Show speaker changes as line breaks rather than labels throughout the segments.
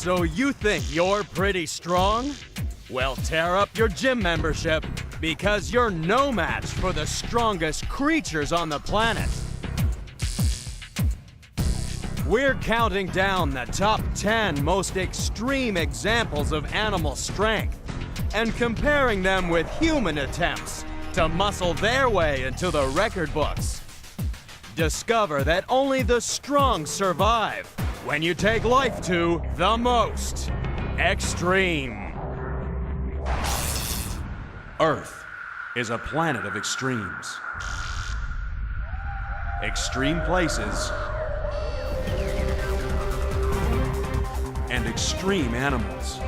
So you think you're pretty strong? Well, tear up your gym membership, because you're no match for the strongest creatures on the planet. We're counting down the top 10 most extreme examples of animal strength and comparing them with human attempts to muscle their way into the record books. Discover that only the strong survive when you take life to the most extreme.
Earth is a planet of extremes. Extreme places and extreme animals.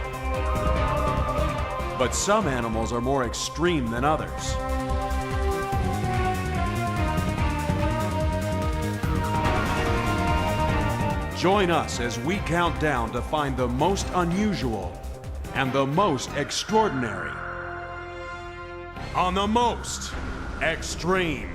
But some animals are more extreme than others. Join us as we count down to find the most unusual and the most extraordinary on the most extreme.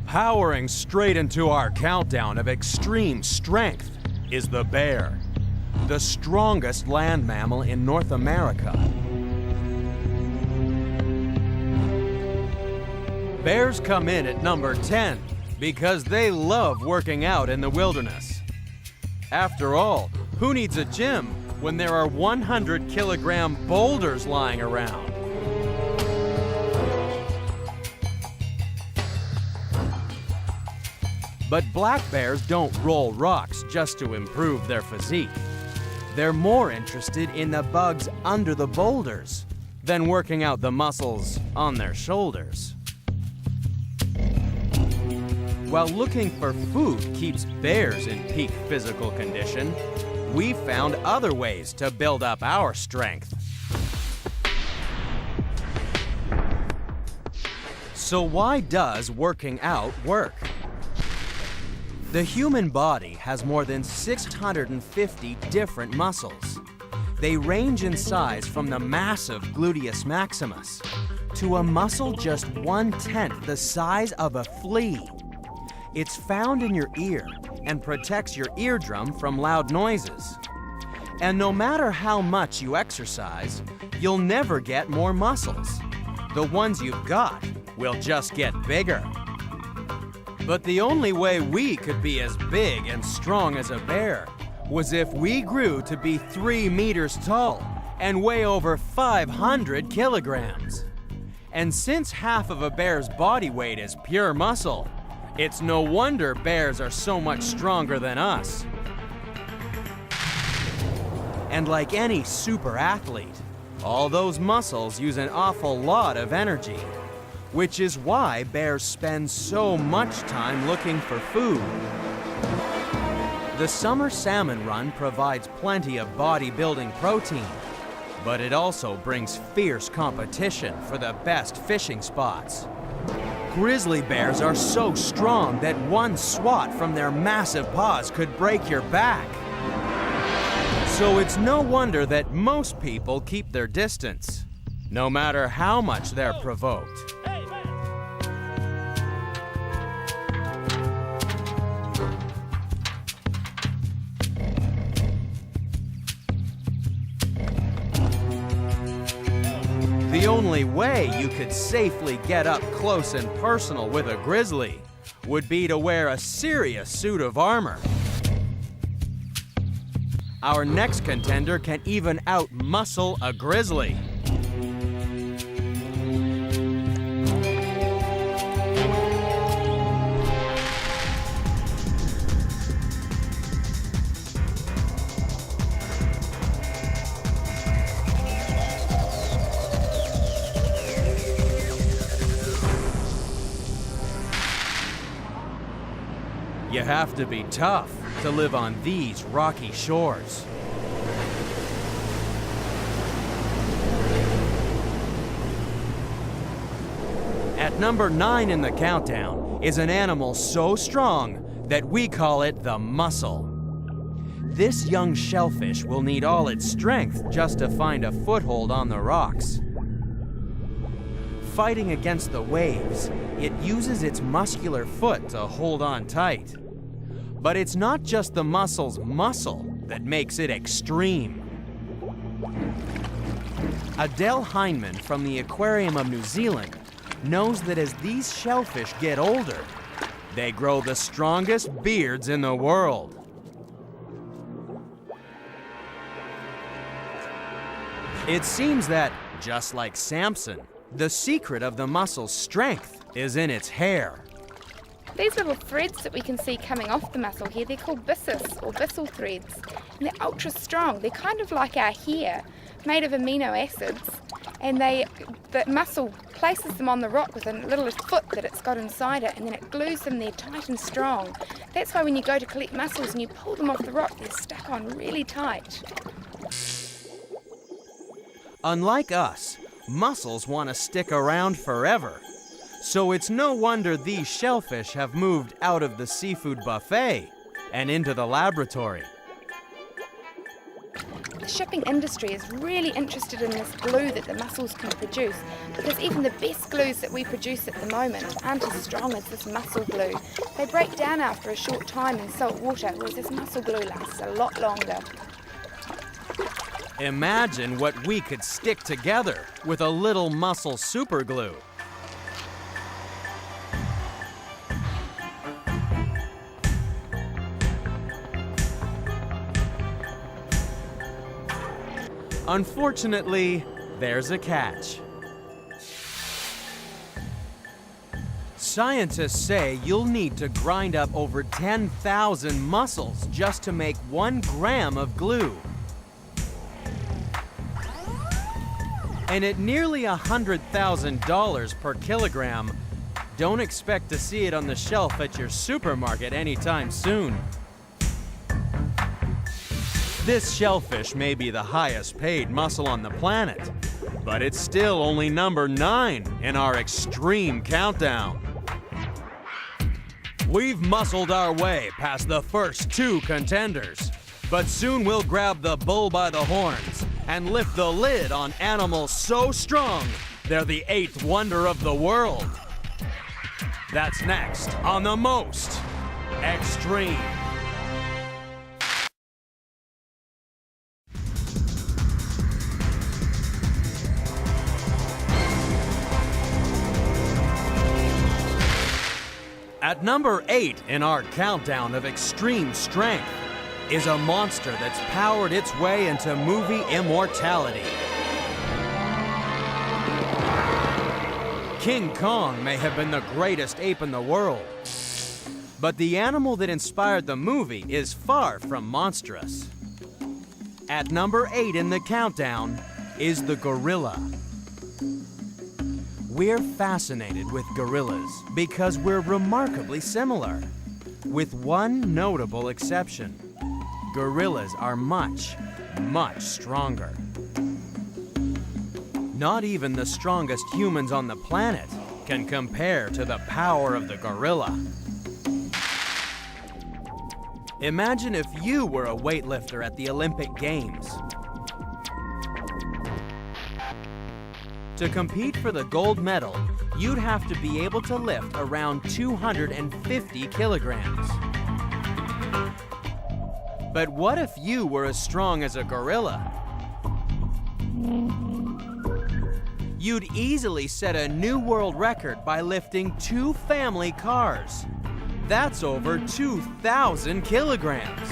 Powering straight into our countdown of extreme strength is the bear, the strongest land mammal in North America. Bears come in at number 10 because they love working out in the wilderness. After all, who needs a gym when there are 100-kilogram boulders lying around? But black bears don't roll rocks just to improve their physique. They're more interested in the bugs under the boulders than working out the muscles on their shoulders. While looking for food keeps bears in peak physical condition, we found other ways to build up our strength. So why does working out work? The human body has more than 650 different muscles. They range in size from the massive gluteus maximus to a muscle just 1/10 the size of a flea. It's found in your ear and protects your eardrum from loud noises. And no matter how much you exercise, you'll never get more muscles. The ones you've got will just get bigger. But the only way we could be as big and strong as a bear was if we grew to be 3 meters tall and weigh over 500 kilograms. And since half of a bear's body weight is pure muscle, it's no wonder bears are so much stronger than us. And like any super athlete, all those muscles use an awful lot of energy, which is why bears spend so much time looking for food. The summer salmon run provides plenty of bodybuilding protein, but it also brings fierce competition for the best fishing spots. Grizzly bears are so strong that one swat from their massive paws could break your back. So it's no wonder that most people keep their distance, no matter how much they're provoked. The only way you could safely get up close and personal with a grizzly would be to wear a serious suit of armor. Our next contender can even out-muscle a grizzly. You have to be tough to live on these rocky shores. At number 9 in the countdown is an animal so strong that we call it the mussel. This young shellfish will need all its strength just to find a foothold on the rocks. Fighting against the waves, it uses its muscular foot to hold on tight. But it's not just the muscle's muscle that makes it extreme. Adele Heinemann from the Aquarium of New Zealand knows that as these shellfish get older, they grow the strongest beards in the world. It seems that, just like Samson, the secret of the mussel's strength is in its hair.
These little threads that we can see coming off the mussel here, they're called byssus or byssal threads. And they're ultra strong. They're kind of like our hair, made of amino acids. And the mussel places them on the rock with a little foot that it's got inside it, and then it glues them there tight and strong. That's why when you go to collect mussels and you pull them off the rock, they're stuck on really tight.
Unlike us, mussels want to stick around forever. So it's no wonder these shellfish have moved out of the seafood buffet and into the laboratory.
The shipping industry is really interested in this glue that the mussels can produce, because even the best glues that we produce at the moment aren't as strong as this mussel glue. They break down after a short time in salt water, whereas this mussel glue lasts a lot longer.
Imagine what we could stick together with a little mussel superglue. Unfortunately, there's a catch. Scientists say you'll need to grind up over 10,000 mussels just to make 1 gram of glue. And at nearly $100,000 per kilogram, don't expect to see it on the shelf at your supermarket anytime soon. This shellfish may be the highest paid mussel on the planet, but it's still only number 9 in our extreme countdown. We've muscled our way past the first 2 contenders, but soon we'll grab the bull by the horns and lift the lid on animals so strong they're the 8th wonder of the world. That's next on The Most Extreme. At number 8 in our countdown of extreme strength is a monster that's powered its way into movie immortality. King Kong may have been the greatest ape in the world, but the animal that inspired the movie is far from monstrous. At number 8 in the countdown is the gorilla. We're fascinated with gorillas because we're remarkably similar, with one notable exception. Gorillas are much, much stronger. Not even the strongest humans on the planet can compare to the power of the gorilla. Imagine if you were a weightlifter at the Olympic Games. To compete for the gold medal, you'd have to be able to lift around 250 kilograms. But what if you were as strong as a gorilla? You'd easily set a new world record by lifting 2 family cars. That's over 2,000 kilograms.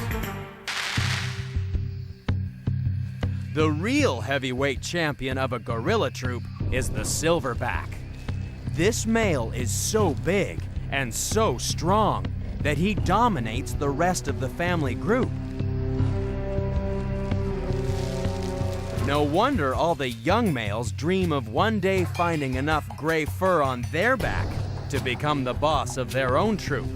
The real heavyweight champion of a gorilla troop is the silverback. This male is so big and so strong that he dominates the rest of the family group. No wonder all the young males dream of one day finding enough gray fur on their back to become the boss of their own troop.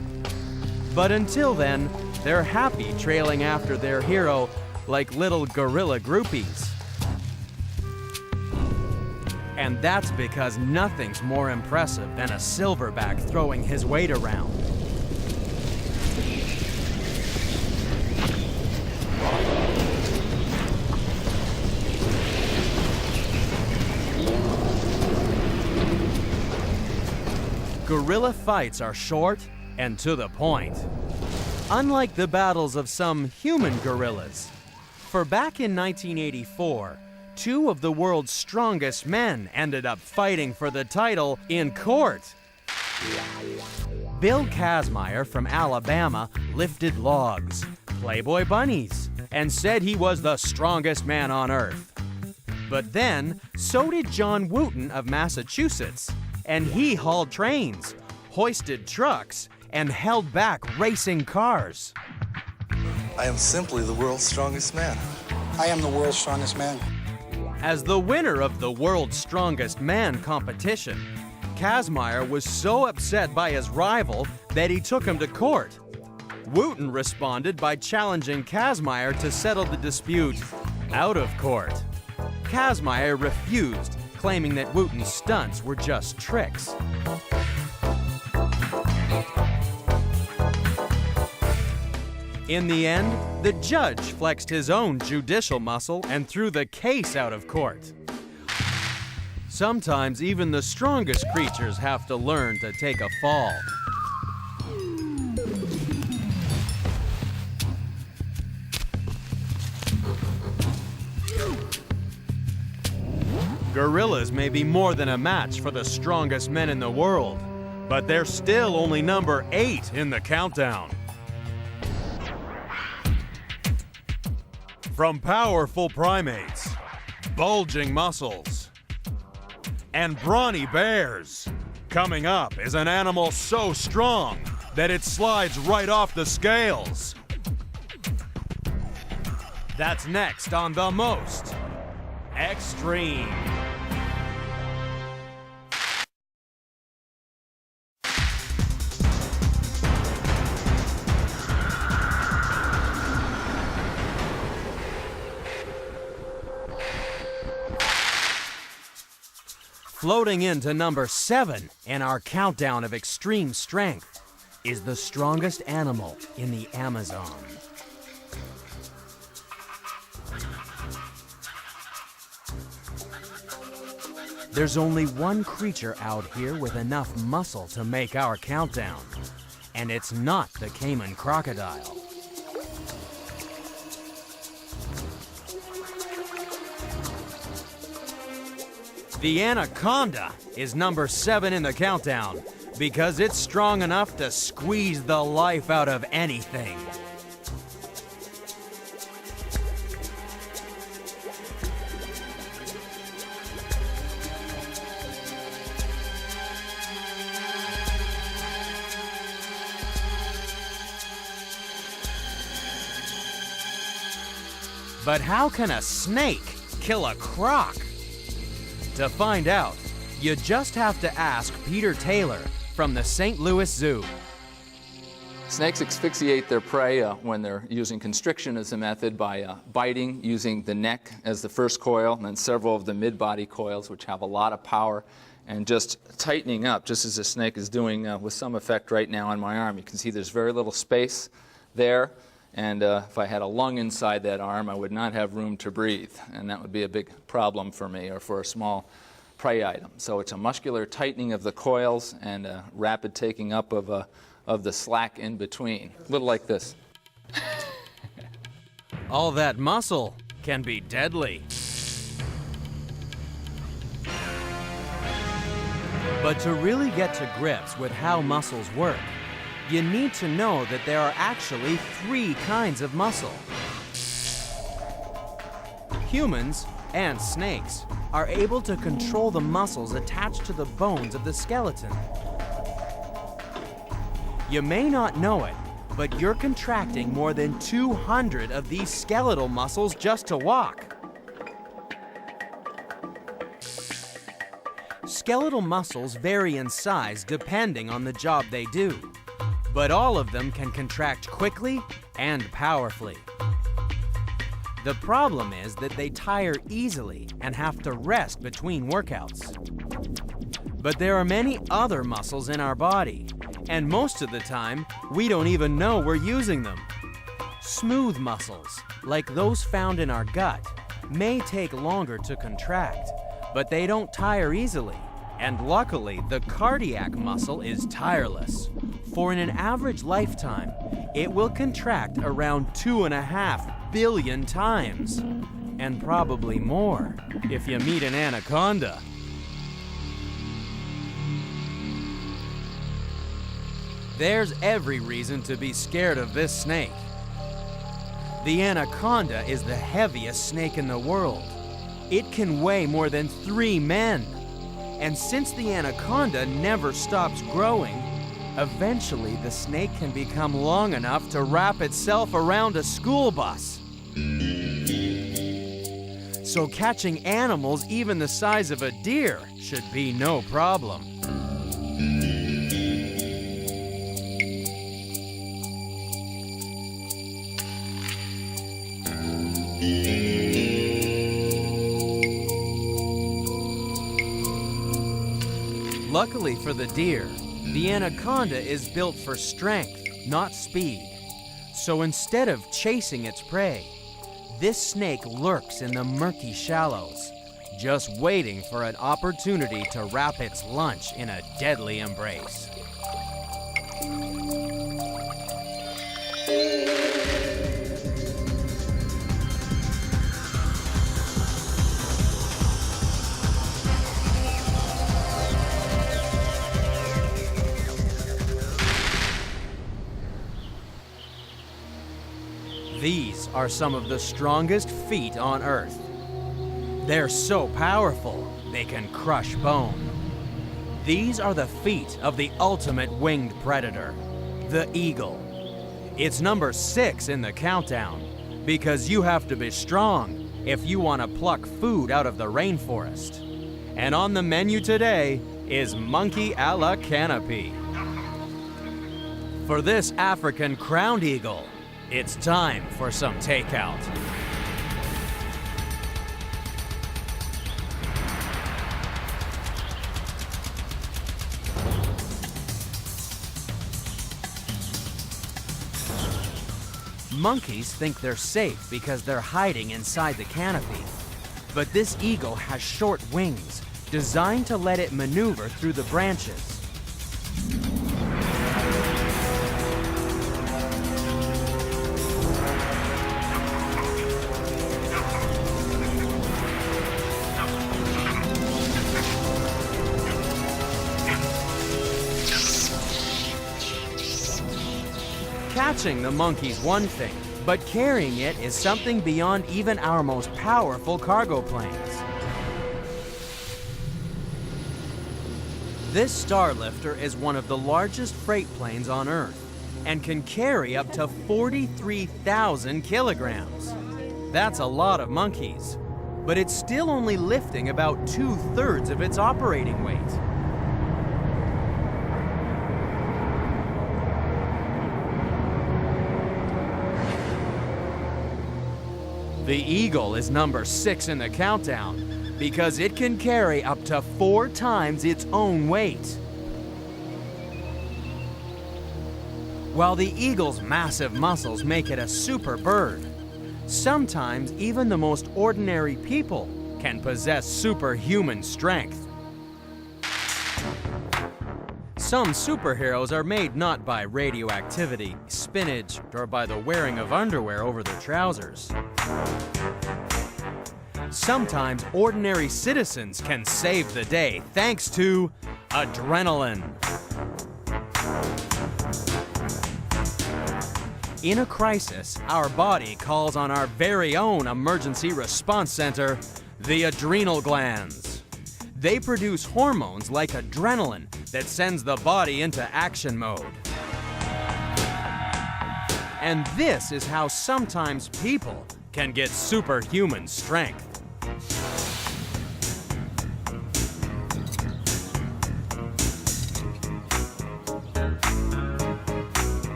But until then, they're happy trailing after their hero like little gorilla groupies. And that's because nothing's more impressive than a silverback throwing his weight around. Gorilla fights are short and to the point. Unlike the battles of some human gorillas. For back in 1984, two of the world's strongest men ended up fighting for the title in court. Bill Kazmaier from Alabama lifted logs, Playboy bunnies, and said he was the strongest man on earth. But then, so did John Wooten of Massachusetts, and he hauled trains, hoisted trucks, and held back racing cars.
I am simply the world's strongest man.
I am the world's strongest man.
As the winner of the World's Strongest Man competition, Kazmaier was so upset by his rival that he took him to court. Wooten responded by challenging Kazmaier to settle the dispute out of court. Kazmaier refused, claiming that Wooten's stunts were just tricks. In the end, the judge flexed his own judicial muscle and threw the case out of court. Sometimes even the strongest creatures have to learn to take a fall. Gorillas may be more than a match for the strongest men in the world, but they're still only number 8 in the countdown. From powerful primates, bulging muscles, and brawny bears, coming up is an animal so strong that it slides right off the scales. That's next on The Most Extreme. Floating into number 7 in our countdown of extreme strength is the strongest animal in the Amazon. There's only one creature out here with enough muscle to make our countdown, and it's not the Cayman crocodile. The anaconda is number 7 in the countdown because it's strong enough to squeeze the life out of anything. But how can a snake kill a croc? To find out, you just have to ask Peter Taylor from the St. Louis Zoo.
Snakes asphyxiate their prey when they're using constriction as a method by biting, using the neck as the first coil, and then several of the mid-body coils, which have a lot of power, and just tightening up, just as the snake is doing with some effect right now on my arm. You can see there's very little space there, and if I had a lung inside that arm, I would not have room to breathe, and that would be a big problem for me or for a small prey item. So it's a muscular tightening of the coils and a rapid taking up of the slack in between. A little like this.
All that muscle can be deadly. But to really get to grips with how muscles work, you need to know that there are actually 3 kinds of muscle. Humans and snakes are able to control the muscles attached to the bones of the skeleton. You may not know it, but you're contracting more than 200 of these skeletal muscles just to walk. Skeletal muscles vary in size depending on the job they do, but all of them can contract quickly and powerfully. The problem is that they tire easily and have to rest between workouts. But there are many other muscles in our body, and most of the time, we don't even know we're using them. Smooth muscles, like those found in our gut, may take longer to contract, but they don't tire easily, And luckily, the cardiac muscle is tireless. For in an average lifetime, it will contract around 2.5 billion times. And probably more if you meet an anaconda. There's every reason to be scared of this snake. The anaconda is the heaviest snake in the world. It can weigh more than 3 men. And since the anaconda never stops growing, eventually the snake can become long enough to wrap itself around a school bus. So catching animals even the size of a deer should be no problem. Luckily for the deer, the anaconda is built for strength, not speed. So instead of chasing its prey, this snake lurks in the murky shallows, just waiting for an opportunity to wrap its lunch in a deadly embrace. These are some of the strongest feet on Earth. They're so powerful, they can crush bone. These are the feet of the ultimate winged predator, the eagle. It's number 6 in the countdown, because you have to be strong if you want to pluck food out of the rainforest. And on the menu today is monkey a la canopy. For this African crowned eagle, it's time for some takeout. Monkeys think they're safe because they're hiding inside the canopy. But this eagle has short wings, designed to let it maneuver through the branches. Catching the monkey's one thing, but carrying it is something beyond even our most powerful cargo planes. This Starlifter is one of the largest freight planes on Earth and can carry up to 43,000 kilograms. That's a lot of monkeys, but it's still only lifting about 2/3 of its operating weight. The eagle is number 6 in the countdown because it can carry up to 4 times its own weight. While the eagle's massive muscles make it a super bird, sometimes even the most ordinary people can possess superhuman strength. Some superheroes are made not by radioactivity, spinach, or by the wearing of underwear over their trousers. Sometimes ordinary citizens can save the day thanks to adrenaline. In a crisis, our body calls on our very own emergency response center, the adrenal glands. They produce hormones like adrenaline that sends the body into action mode. And this is how sometimes people can get superhuman strength.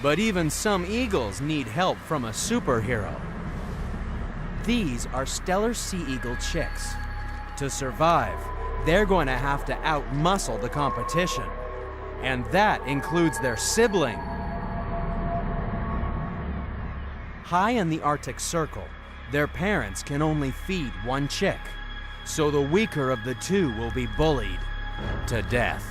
But even some eagles need help from a superhero. These are Stellar Sea Eagle chicks. To survive, they're going to have to out-muscle the competition. and that includes their sibling. High in the Arctic Circle, their parents can only feed one chick, so the weaker of the two will be bullied to death.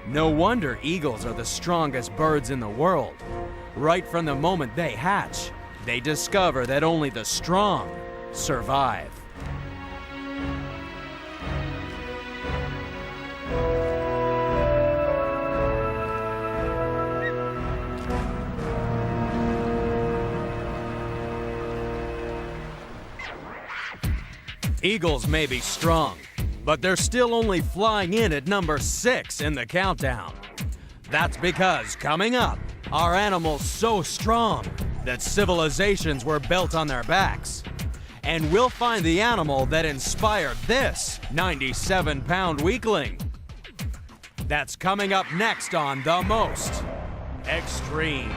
No wonder eagles are the strongest birds in the world. Right from the moment they hatch, they discover that only the strong survive. Eagles may be strong, but they're still only flying in at number 6 in the countdown. That's because coming up are animals so strong that civilizations were built on their backs. And we'll find the animal that inspired this 97-pound weakling. That's coming up next on The Most Extreme.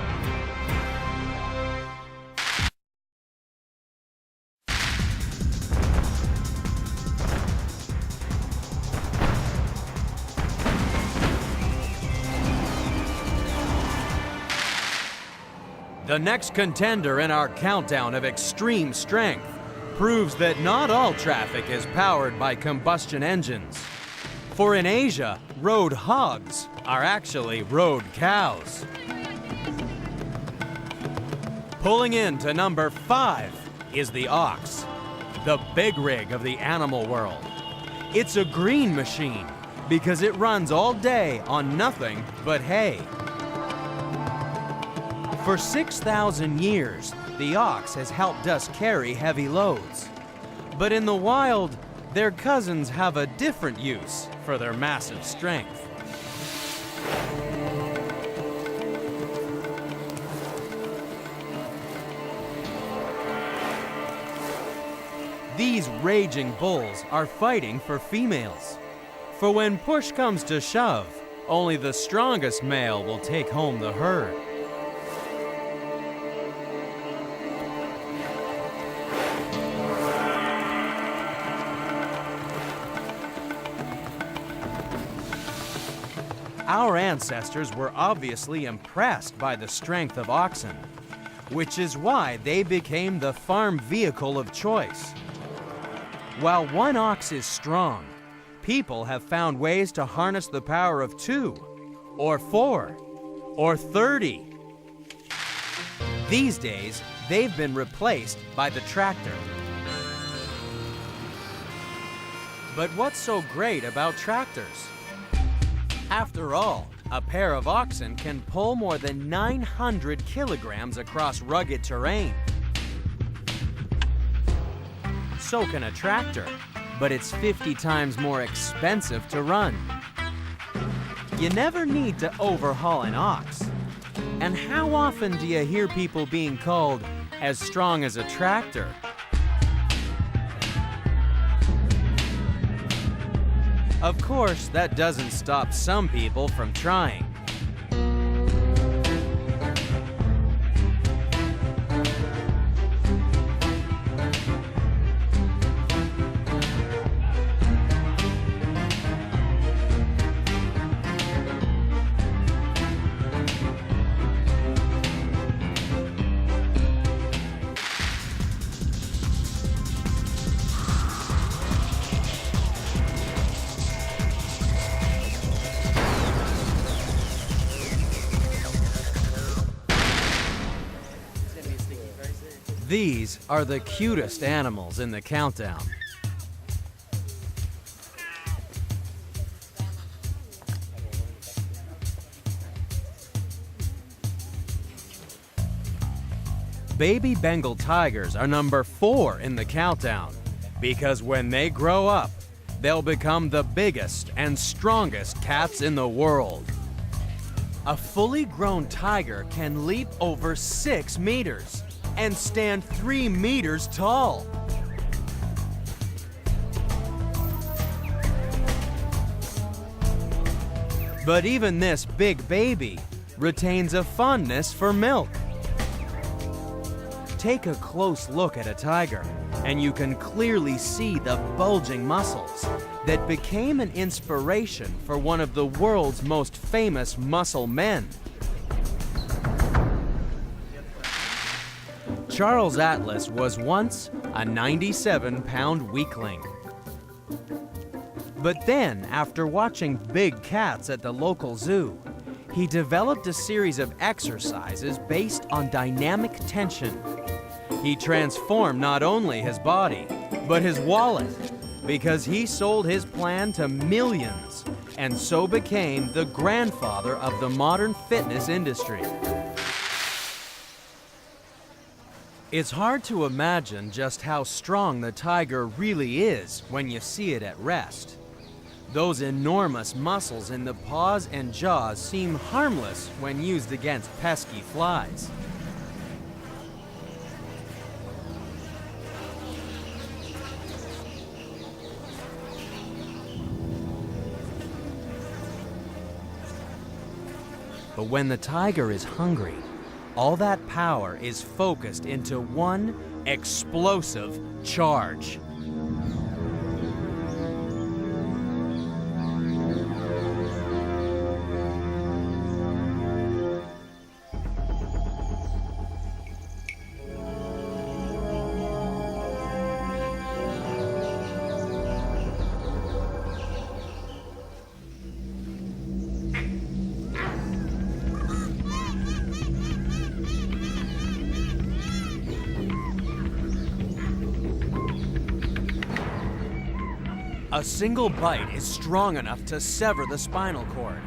The next contender in our countdown of extreme strength proves that not all traffic is powered by combustion engines. For in Asia, road hogs are actually road cows. Pulling in to number 5 is the ox, the big rig of the animal world. It's a green machine because it runs all day on nothing but hay. For 6,000 years, the ox has helped us carry heavy loads. But in the wild, their cousins have a different use for their massive strength. These raging bulls are fighting for females. For when push comes to shove, only the strongest male will take home the herd. Our ancestors were obviously impressed by the strength of oxen, which is why they became the farm vehicle of choice. While one ox is strong, people have found ways to harness the power of 2, or 4, or 30. These days, they've been replaced by the tractor. But what's so great about tractors? After all, a pair of oxen can pull more than 900 kilograms across rugged terrain. So can a tractor, but it's 50 times more expensive to run. You never need to overhaul an ox. And how often do you hear people being called as strong as a tractor? Of course, that doesn't stop some people from trying. These are the cutest animals in the countdown. Baby Bengal tigers are number 4 in the countdown because when they grow up, they'll become the biggest and strongest cats in the world. A fully grown tiger can leap over 6 meters and stand 3 meters tall. But even this big baby retains a fondness for milk. Take a close look at a tiger, and you can clearly see the bulging muscles that became an inspiration for one of the world's most famous muscle men. Charles Atlas was once a 97-pound weakling. But then, after watching big cats at the local zoo, he developed a series of exercises based on dynamic tension. He transformed not only his body, but his wallet, because he sold his plan to millions, and so became the grandfather of the modern fitness industry. It's hard to imagine just how strong the tiger really is when you see it at rest. Those enormous muscles in the paws and jaws seem harmless when used against pesky flies. But when the tiger is hungry, all that power is focused into one explosive charge. A single bite is strong enough to sever the spinal cord,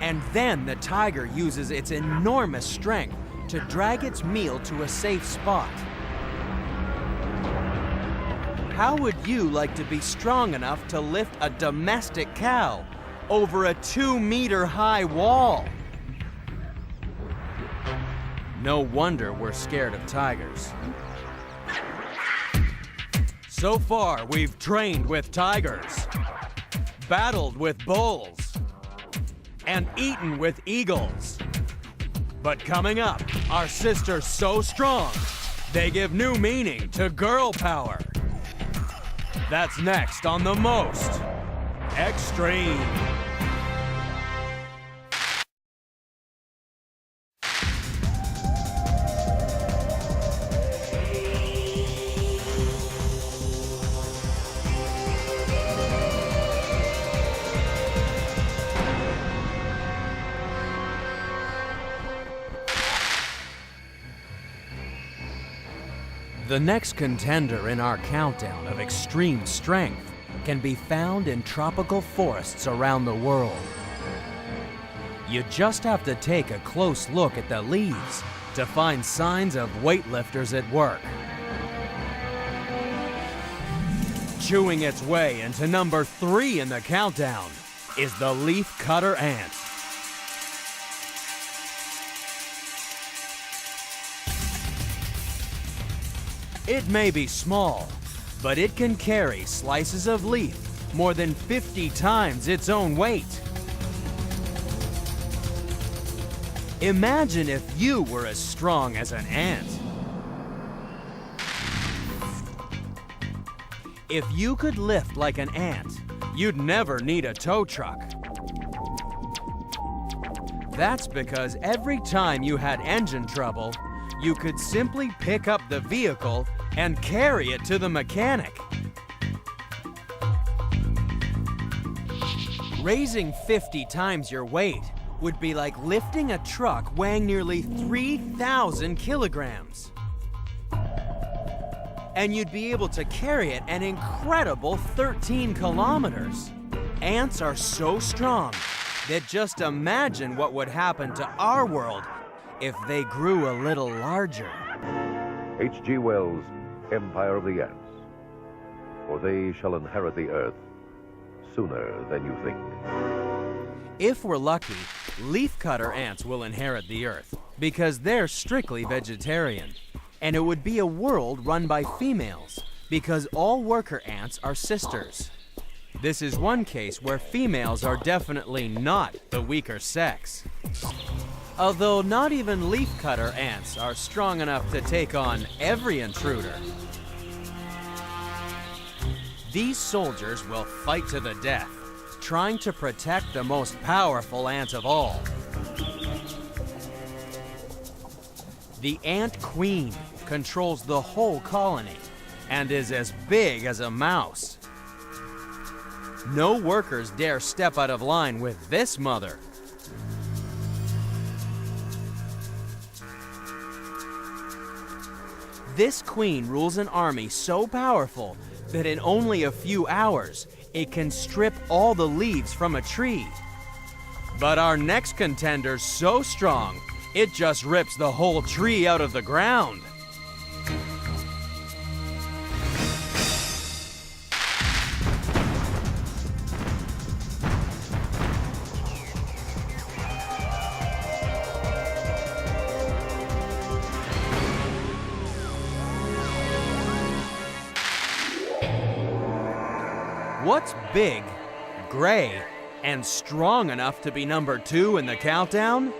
and then the tiger uses its enormous strength to drag its meal to a safe spot. How would you like to be strong enough to lift a domestic cow over a 2-meter-high wall? No wonder we're scared of tigers. So far, we've trained with tigers, battled with bulls, and eaten with eagles. But coming up, our sisters so strong, they give new meaning to girl power. That's next on The Most Extreme. The next contender in our countdown of extreme strength can be found in tropical forests around the world. You just have to take a close look at the leaves to find signs of weightlifters at work. Chewing its way into number 3 in the countdown is the leafcutter ant. It may be small, but it can carry slices of leaf more than 50 times its own weight. Imagine if you were as strong as an ant. If you could lift like an ant, you'd never need a tow truck. That's because every time you had engine trouble, you could simply pick up the vehicle and carry it to the mechanic. Raising 50 times your weight would be like lifting a truck weighing nearly 3,000 kilograms. And you'd be able to carry it an incredible 13 kilometers. Ants are so strong that just imagine what would happen to our world if they grew a little larger.
H.G. Wells' Empire of the Ants. For they shall inherit the earth sooner than you think.
If we're lucky, leafcutter ants will inherit the earth because they're strictly vegetarian. And it would be a world run by females because all worker ants are sisters. This is one case where females are definitely not the weaker sex. Although not even leafcutter ants are strong enough to take on every intruder. These soldiers will fight to the death, trying to protect the most powerful ant of all. The ant queen controls the whole colony and is as big as a mouse. No workers dare step out of line with this mother. This queen rules an army so powerful that in only a few hours, it can strip all the leaves from a tree. But our next contender's so strong, it just rips the whole tree out of the ground. What's big, gray, and strong enough to be number 2 in the countdown?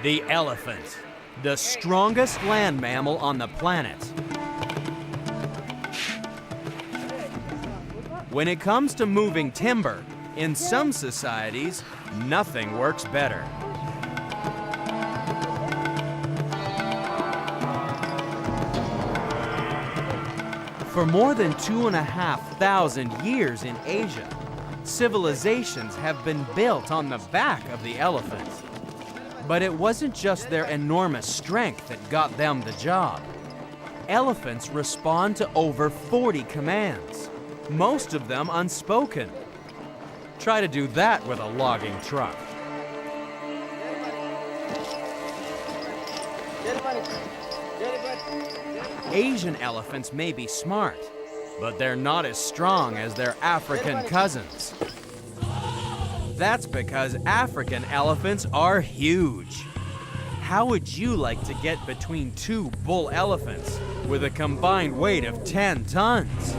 The elephant, the strongest land mammal on the planet. When it comes to moving timber, in some societies, nothing works better. For more than 2,500 years in Asia, civilizations have been built on the back of the elephant. But it wasn't just their enormous strength that got them the job. Elephants respond to over 40 commands, most of them unspoken. Try to do that with a logging truck. Asian elephants may be smart, but they're not as strong as their African cousins. That's because African elephants are huge. How would you like to get between 2 bull elephants with a combined weight of 10 tons?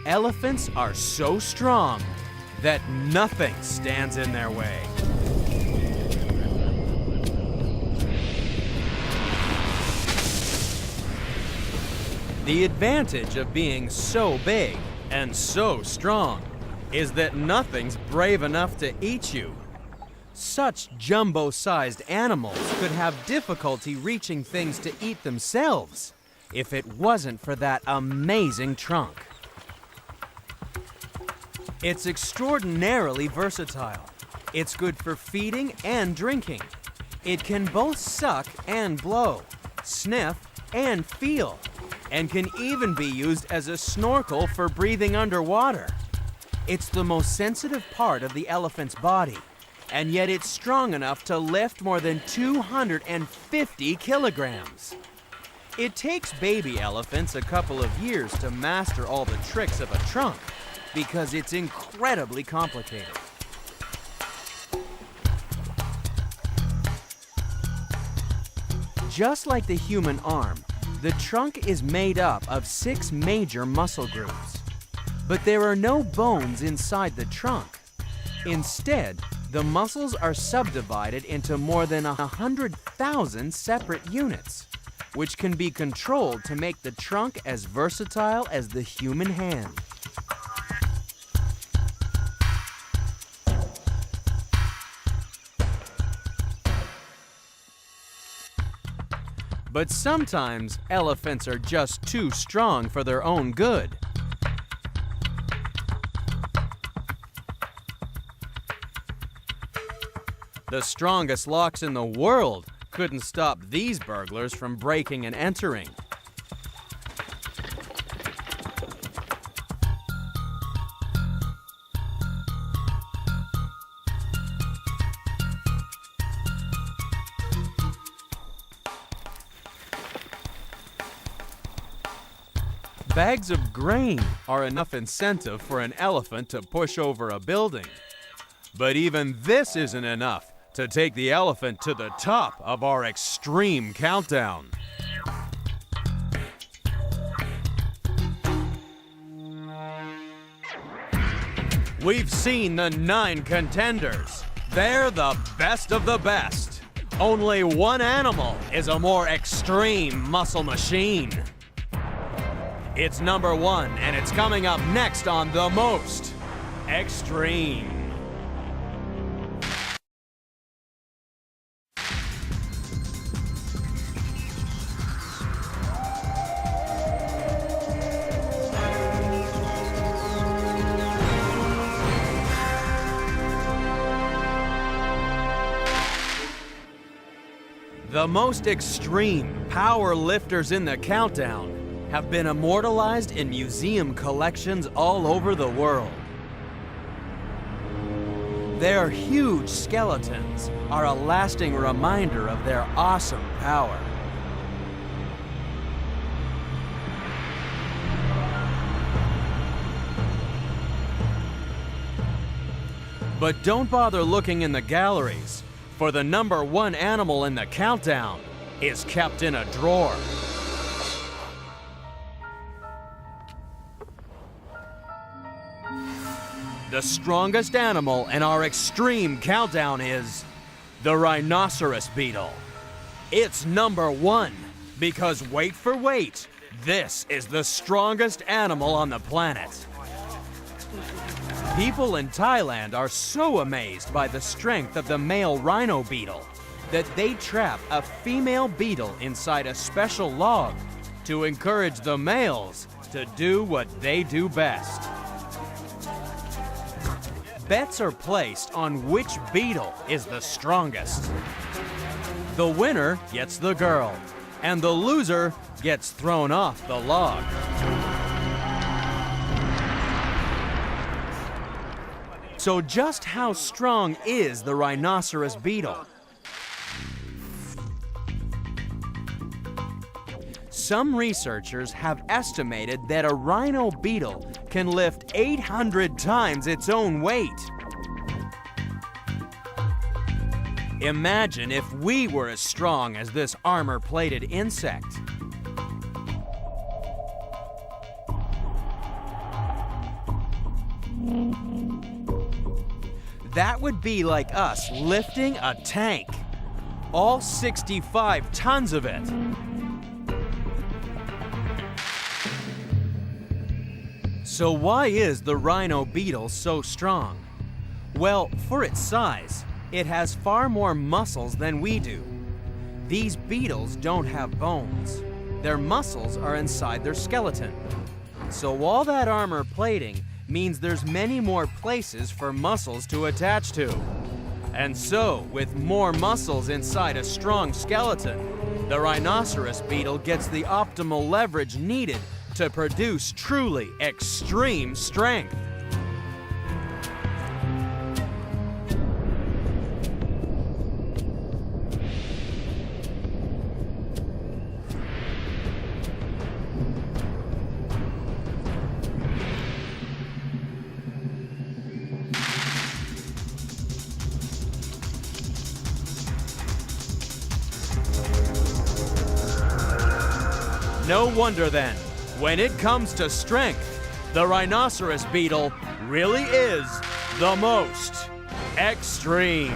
Elephants are so strong that nothing stands in their way. The advantage of being so big and so strong is that nothing's brave enough to eat you. Such jumbo-sized animals could have difficulty reaching things to eat themselves if it wasn't for that amazing trunk. It's extraordinarily versatile. It's good for feeding and drinking. It can both suck and blow, sniff and feel, and can even be used as a snorkel for breathing underwater. It's the most sensitive part of the elephant's body, and yet it's strong enough to lift more than 250 kilograms. It takes baby elephants a couple of years to master all the tricks of a trunk, because it's incredibly complicated. Just like the human arm, the trunk is made up of 6 major muscle groups. But there are no bones inside the trunk. Instead, the muscles are subdivided into more than 100,000 separate units, which can be controlled to make the trunk as versatile as the human hand. But sometimes elephants are just too strong for their own good. The strongest locks in the world couldn't stop these burglars from breaking and entering. Bags of grain are enough incentive for an elephant to push over a building. But even this isn't enough to take the elephant to the top of our extreme countdown. We've seen the 9 contenders. They're the best of the best. Only one animal is a more extreme muscle machine. It's number 1, and it's coming up next on The Most Extreme. The most extreme power lifters in the countdown have been immortalized in museum collections all over the world. Their huge skeletons are a lasting reminder of their awesome power. But don't bother looking in the galleries, for the number 1 animal in the countdown is kept in a drawer. The strongest animal in our extreme countdown is the rhinoceros beetle. It's number 1 because, wait for weight, this is the strongest animal on the planet. People in Thailand are so amazed by the strength of the male rhino beetle that they trap a female beetle inside a special log to encourage the males to do what they do best. Bets are placed on which beetle is the strongest. The winner gets the girl, and the loser gets thrown off the log. So just how strong is the rhinoceros beetle? Some researchers have estimated that a rhino beetle can lift 800 times its own weight. Imagine if we were as strong as this armor-plated insect. That would be like us lifting a tank, all 65 tons of it. So why is the rhino beetle so strong? Well, for its size, it has far more muscles than we do. These beetles don't have bones. Their muscles are inside their skeleton. So all that armor plating means there's many more places for muscles to attach to. And so, with more muscles inside a strong skeleton, the rhinoceros beetle gets the optimal leverage needed to produce truly extreme strength. No wonder then, when it comes to strength, the rhinoceros beetle really is the most extreme.